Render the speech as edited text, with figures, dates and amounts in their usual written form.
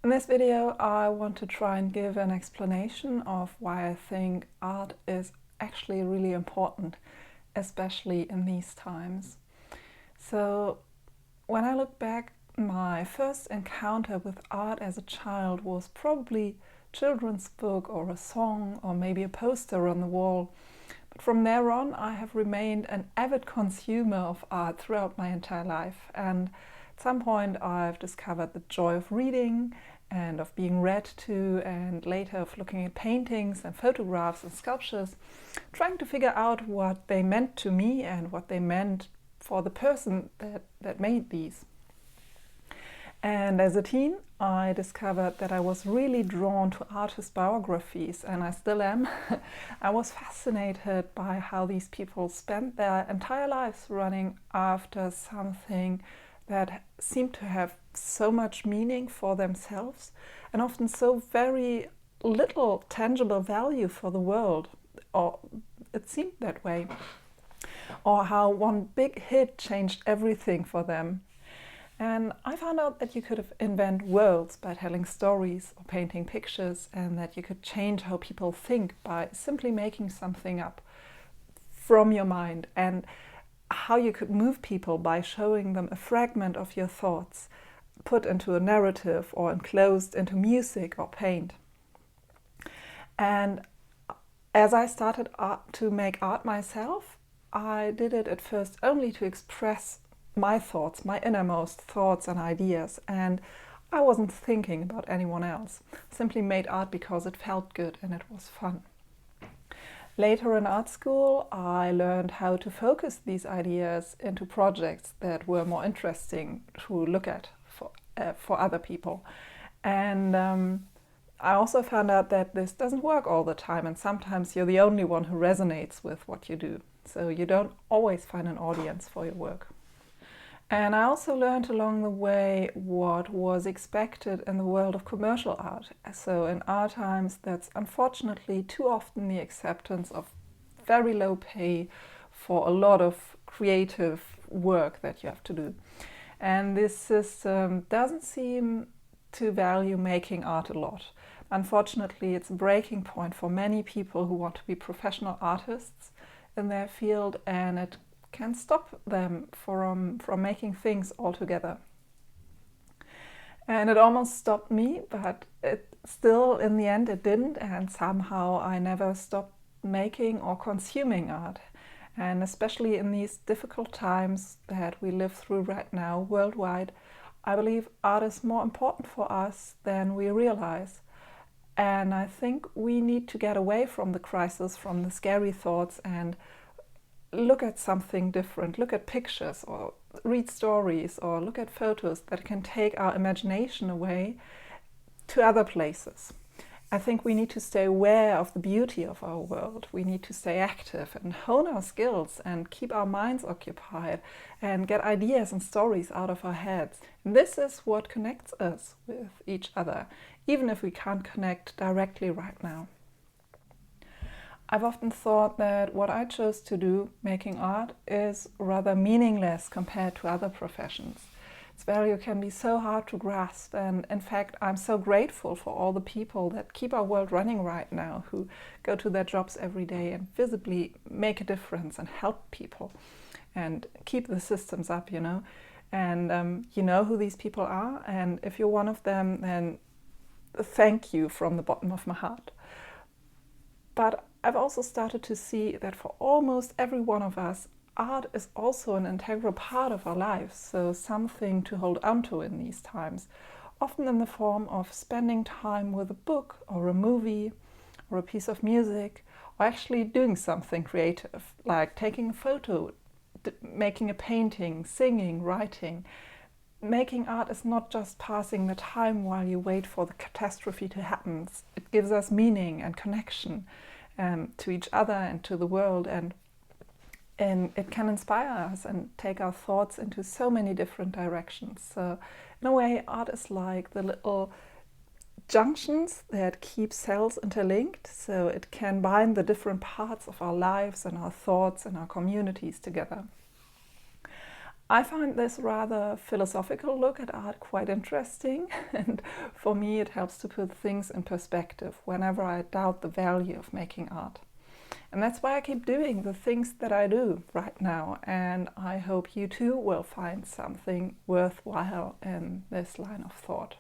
In this video, I want to try and give an explanation of why I think art is actually really important, especially in these times. So, when I look back, my first encounter with art as a child was probably a children's book or a song or maybe a poster on the wall. But from there on, I have remained an avid consumer of art throughout my entire life. And at some point, I've discovered the joy of reading and of being read to, and later of looking at paintings and photographs and sculptures, trying to figure out what they meant to me and what they meant for the person that made these. And as a teen, I discovered that I was really drawn to artist biographies, and I still am. I was fascinated by how these people spent their entire lives running after something that seemed to have so much meaning for themselves and often so very little tangible value for the world, or it seemed that way. Or how one big hit changed everything for them. And I found out that you could invent worlds by telling stories or painting pictures, and that you could change how people think by simply making something up from your mind, and how you could move people by showing them a fragment of your thoughts put into a narrative or enclosed into music or paint. And as I started to make art myself, I did it at first only to express my thoughts, my innermost thoughts and ideas, and I wasn't thinking about anyone else. Simply made art because it felt good and it was fun. Later in art school, I learned how to focus these ideas into projects that were more interesting to look at for other people. And I also found out that this doesn't work all the time, and sometimes you're the only one who resonates with what you do. So you don't always find an audience for your work. And I also learned along the way what was expected in the world of commercial art. So in our times, that's unfortunately too often the acceptance of very low pay for a lot of creative work that you have to do. And this system doesn't seem to value making art a lot. Unfortunately, it's a breaking point for many people who want to be professional artists in their field, and it can stop them from making things altogether. And it almost stopped me, but it still, in the end, it didn't, and somehow I never stopped making or consuming art. And especially in these difficult times that we live through right now worldwide, I believe art is more important for us than we realize. And I think we need to get away from the crisis, from the scary thoughts, and look at something different, look at pictures or read stories or look at photos that can take our imagination away to other places. I think we need to stay aware of the beauty of our world. We need to stay active and hone our skills and keep our minds occupied and get ideas and stories out of our heads. And this is what connects us with each other, even if we can't connect directly right now. I've often thought that what I chose to do, making art, is rather meaningless compared to other professions. Its value can be so hard to grasp, and in fact, I'm so grateful for all the people that keep our world running right now, who go to their jobs every day and visibly make a difference and help people and keep the systems up, And you know who these people are, and if you're one of them, then thank you from the bottom of my heart. But I've also started to see that for almost every one of us, art is also an integral part of our lives, so something to hold on to in these times, often in the form of spending time with a book or a movie or a piece of music, or actually doing something creative, like taking a photo, making a painting, singing, writing. Making art is not just passing the time while you wait for the catastrophe to happen. It gives us meaning and connection to each other and to the world, and it can inspire us and take our thoughts into so many different directions. So in a way, art is like the little junctions that keep cells interlinked, so it can bind the different parts of our lives and our thoughts and our communities together. I find this rather philosophical look at art quite interesting, and for me it helps to put things in perspective whenever I doubt the value of making art. And that's why I keep doing the things that I do right now, and I hope you too will find something worthwhile in this line of thought.